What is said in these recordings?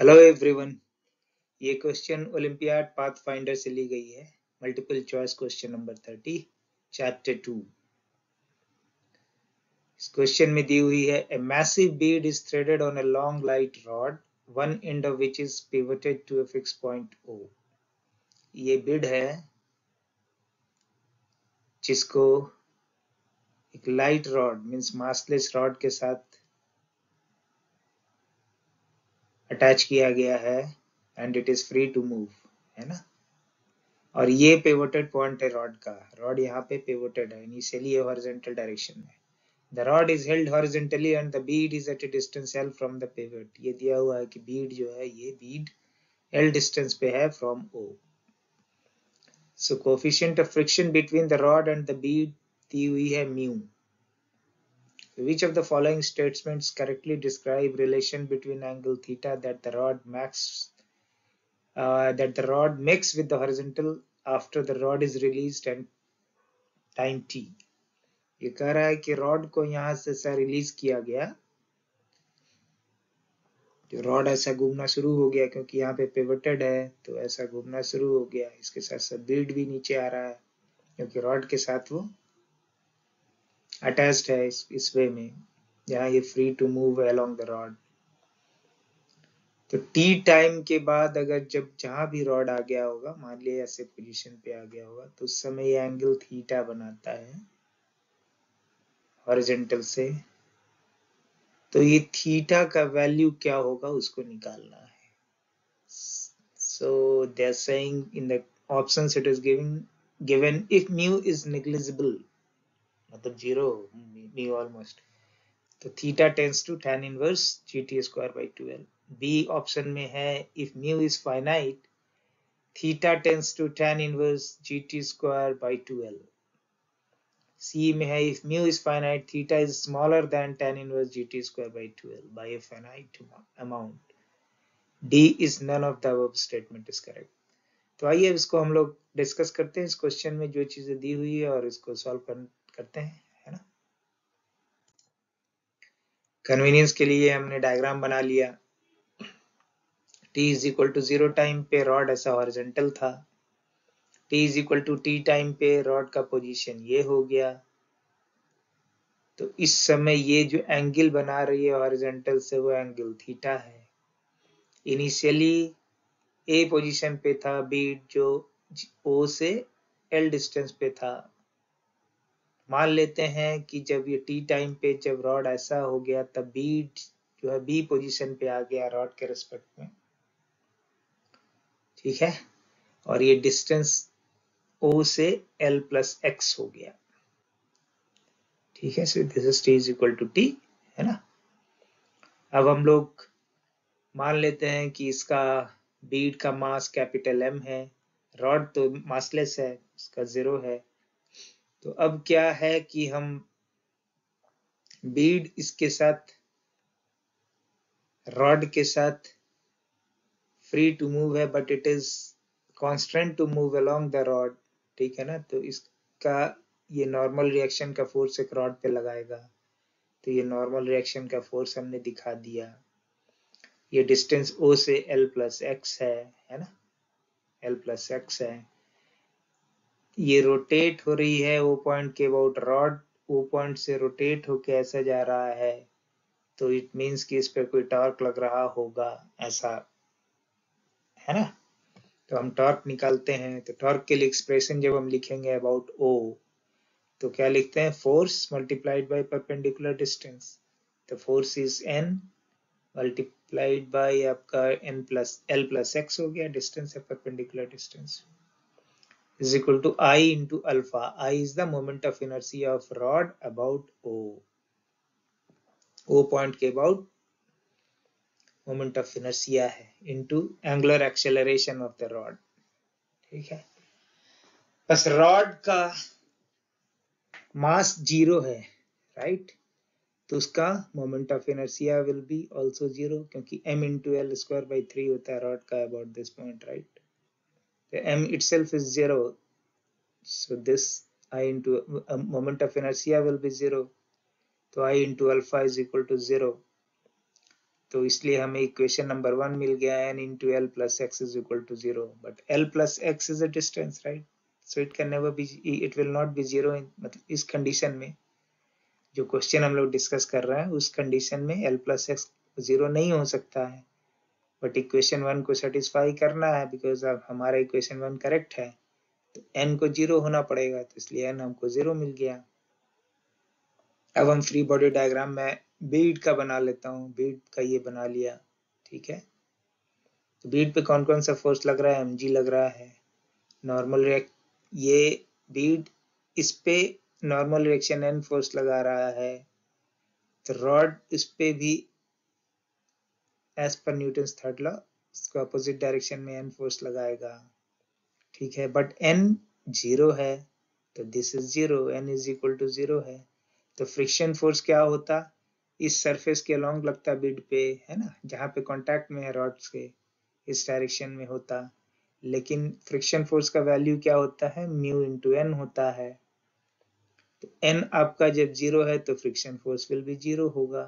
Hello everyone. ये question olympiad pathfinder से ली गई है। Multiple choice question number 30 chapter 2। इस क्वेश्चन में दी हुई है a massive bead is threaded on a long light rod, one end of which is pivoted to a fix point O। ये बीड है जिसको एक light rod means massless rod के साथ अटैच किया गया है and it is free to move, है ना। और ये पिवोटेड पॉइंट है रॉड का। रॉड यहाँ पे पिवोटेड है, इनिशियली हॉरिजॉन्टल डायरेक्शन में। The rod is held horizontally and the bead is at a distance L from the pivot। ये दिया हुआ है कि bead जो है ये bead L distance पे है from O। So coefficient of friction between the rod and the bead दी हुई है mu। Which of the following statements correctly describe relation between angle theta that the rod makes with the horizontal after the rod is released and time t। ये कह रहा है कि rod को यहाँ से रिलीज किया गया, तो रॉड ऐसा घूमना शुरू हो गया क्योंकि यहाँ पे पिवटेड है तो ऐसा घूमना शुरू हो गया। इसके साथ साथ बीड भी नीचे आ रहा है क्योंकि रॉड के साथ वो अटैच्ड है इस वे में जहाँ ये free to move along the rod. तो टी टाइम के बाद अगर जहां भी रॉड आ गया होगा, मान लिया ऐसे पोजीशन पे आ गया होगा, तो उस समय ये एंगल थीटा बनाता है हॉरिजॉन्टल से। तो ये थीटा का वैल्यू क्या होगा उसको निकालना है। So they are saying in the options it is given if mu is negligible, मतलब 0 mu almost, तो theta tends to tan inverse gt square by 2l। B option में है if mu is finite, theta tends to tan inverse gt square by 2l। C में है if mu is finite, theta is smaller than tan inverse gt square by 2l by a finite amount। D is none of the above statement is correct। तो आइए इसको हम लोग discuss करते हैं। इस क्वेश्चन में जो चीजें दी हुई है और इसको सॉल्व करते हैं, है ना। कन्वीनियंस के लिए हमने डायग्राम बना लिया। t is equal to 0 time पे रॉड ऐसा हॉरिजॉन्टल था। t is equal to t time पे रॉड का पोजीशन ये हो गया। तो इस समय ये जो एंगल बना रही है हॉरिजॉन्टल से वो एंगल थीटा है। इनिशियली ए पोजीशन पे था बीड जो O से L डिस्टेंस पे था। मान लेते हैं कि जब ये टी टाइम पे जब रॉड ऐसा हो गया तब बीड जो है बी पोजीशन पे आ गया रॉड के रिस्पेक्ट में, ठीक है। और ये डिस्टेंस O से L प्लस एक्स हो गया, ठीक है। So this is t is equal to t, है ना। अब हम लोग मान लेते हैं कि इसका बीड का मास कैपिटल M है, रॉड तो मासलेस है, इसका 0 है। तो अब क्या है कि हम बीड इसके साथ रॉड के साथ फ्री टू मूव है but it is constant to move along the rod, ठीक है ना। तो इसका ये नॉर्मल रिएक्शन का फोर्स एक रॉड पे लगाएगा, तो ये नॉर्मल रिएक्शन का फोर्स हमने दिखा दिया। ये डिस्टेंस O से L प्लस एक्स है ना, L प्लस एक्स है। ये रोटेट हो रही है O पॉइंट के अबाउट, रॉड O पॉइंट से रोटेट होके ऐसा जा रहा है, तो इट मीन्स कि इस पे कोई टॉर्क लग रहा होगा ऐसा, है ना। तो हम टॉर्क निकालते हैं। तो टॉर्क के लिए एक्सप्रेशन जब हम लिखेंगे अबाउट O, तो क्या लिखते हैं, force multiplied by perpendicular distance. तो force is N multiplied by आपका N plus L plus x हो गया, डिस्टेंस है perpendicular distance, is equal to I into alpha। I is the moment of inertia of rod about O। O point के about moment of inertia है into angular acceleration of the rod, ठीक है। बस rod का मास 0 है, right, तो उसका moment of inertia will be also 0 क्योंकि m into L square by 3 होता है रॉड का अबाउट दिस पॉइंट, राइट। तो m itself is 0, so this I into moment of inertia will be 0, तो I into alpha is equal to 0। तो इसलिए हमें equation number 1 मिल गया, n into l plus x is equal to 0. But l plus x is a distance, right? So it can never be, it will not be 0 मतलब इस condition में जो question हम लोग डिस्कस कर रहे हैं उस कंडीशन में l plus x 0 नहीं हो सकता है, बट इक्वेशन 1 को सेटिस्फाई करना है बिकॉज अब हमारा इक्वेशन 1 करेक्ट है तो n को 0 होना पड़ेगा, तो इसलिए n हमको 0 मिल गया। अब हम फ्री बॉडी डायग्राम में बीड का बना लेता हूँ, बीड का ये बना लिया, ठीक है। तो बीड पे कौन कौन सा फोर्स लग रहा है, mg लग रहा है, नॉर्मल ये बीड इस पे नॉर्मल रिएक्शन n फोर्स लगा रहा है, तो रॉड इस पे भी as per Newton's third law इसको अपोजिट डायरेक्शन में n फोर्स लगाएगा, ठीक है। बट n 0 है तो this is 0, n is equal to 0 है, तो फ्रिक्शन फोर्स क्या होता, इस सरफेस के अलोंग लगता बीड पे, है ना, जहाँ पे कांटेक्ट में है रॉड्स के, इस डायरेक्शन में होता, लेकिन फ्रिक्शन फोर्स का वैल्यू क्या होता है, म्यू इंटू एन होता है। तो एन आपका जब 0 है तो फ्रिक्शन फोर्स विल भी 0 होगा,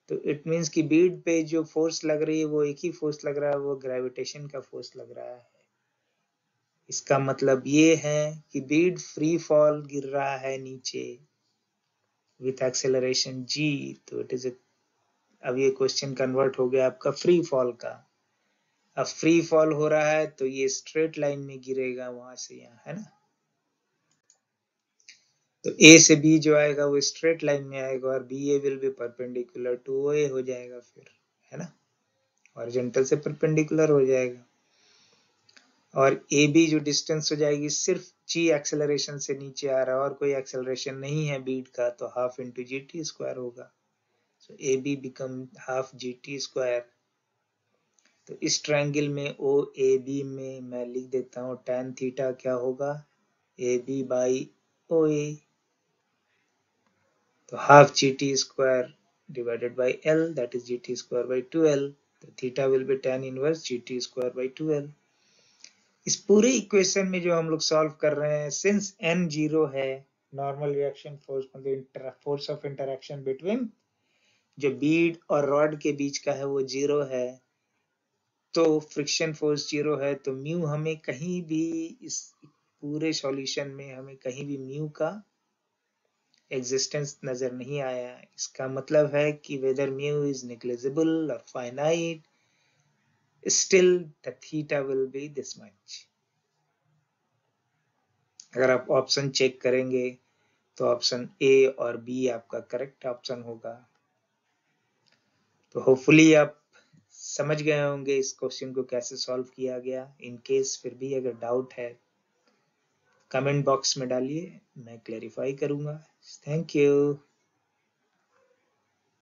तो इट मीन्स कि बीड पे जो फोर्स लग रही है वो एक ही फोर्स लग रहा है, वो ग्रेविटेशन का फोर्स लग रहा है। इसका मतलब ये है कि बीड फ्री फॉल गिर रहा है नीचे विथ एक्सेलरेशन g, तो इट इज अब ये क्वेश्चन कन्वर्ट हो गया आपका फ्री फॉल का। अब फ्री फॉल हो रहा है तो ये स्ट्रेट लाइन में गिरेगा वहां से यहाँ, है ना, तो A से B जो आएगा वो स्ट्रेट लाइन में आएगा और BA will be perpendicular to OA हो जाएगा फिर, है ना, हॉरिजॉन्टल से परपेंडिकुलर हो जाएगा। और AB जो डिस्टेंस हो जाएगी सिर्फ g एक्सेलरेशन से नीचे आ रहा है और कोई एक्सेलरेशन नहीं है बीड का, तो हाफ इंटू GT स्क्वायर होगा, सो AB become half GT square. तो इस ट्रायंगल में OAB में मैं लिख देता हूँ tan थीटा क्या होगा, AB बाई OA, तो half GT square divided by L, that is GT square by 2L, तो theta will be tan inverse GT square by 2L। इस पूरे इक्वेशन में जो हम लोग सॉल्व कर रहे हैं, सिंस n 0 है, नॉर्मल रिएक्शन फोर्स मतलब फोर्स ऑफ इंटरेक्शन बिटवीन जो बीड और रॉड के बीच का है वो 0 है, तो फ्रिक्शन फोर्स 0 है, तो म्यू हमें कहीं भी इस पूरे सॉल्यूशन में हमें कहीं भी म्यू का एग्जिस्टेंस नजर नहीं आया। इसका मतलब है कि वेदर म्यू इज नेग्लिजिबल और finite, still the theta will be this much. अगर आप ऑप्शन चेक करेंगे तो ऑप्शन ए और बी आपका करेक्ट ऑप्शन होगा। तो होपफुली आप समझ गए होंगे इस क्वेश्चन को कैसे सॉल्व किया गया। इन केस फिर भी अगर डाउट है कमेंट बॉक्स में डालिए, मैं क्लेरिफाई करूंगा। Thank you.